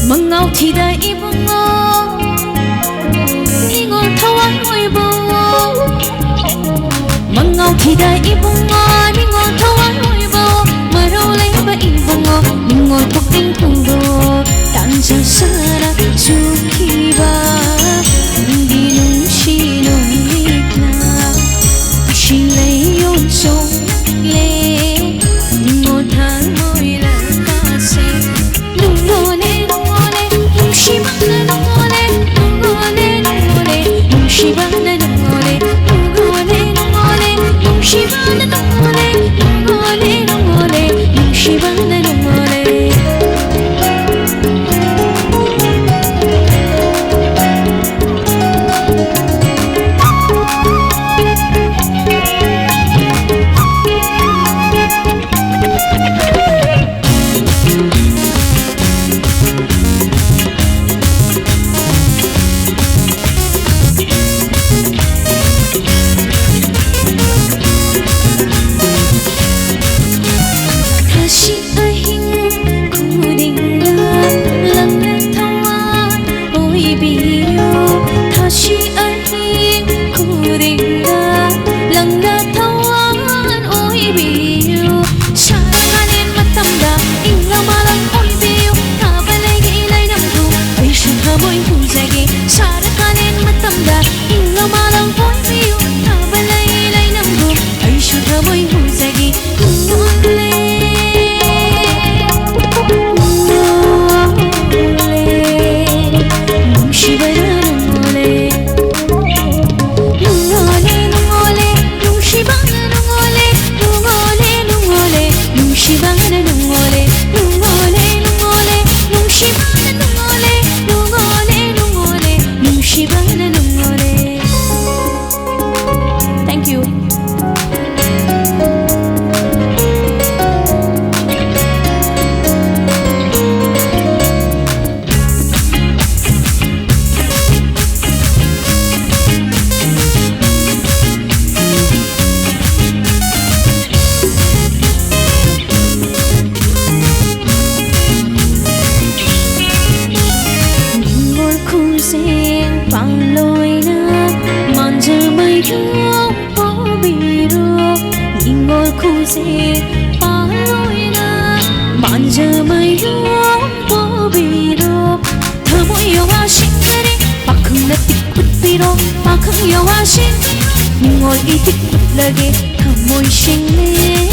Mangao Thida ibungo ingol thawang oibo Mangao Thida ibungo ingol thawang oibo marau leba ibungo ingol puking pundo tanja sara chukiba hindi nung sinong likna shilay yon song le ingol thang moy la kasi nungole Shibana nungole nungole nungole Shibana nungole nungole nungole Shibana nungole nungole nungole Shibana nungole Thank you. Bằng lối na màn giờ mây rung phố biru ingol khuse pa lối na màn giờ mây rung phố biru thamoi yawa shingari pakhang na tikut biro pakhang yawa shingari ingol itik lage thamoi shingre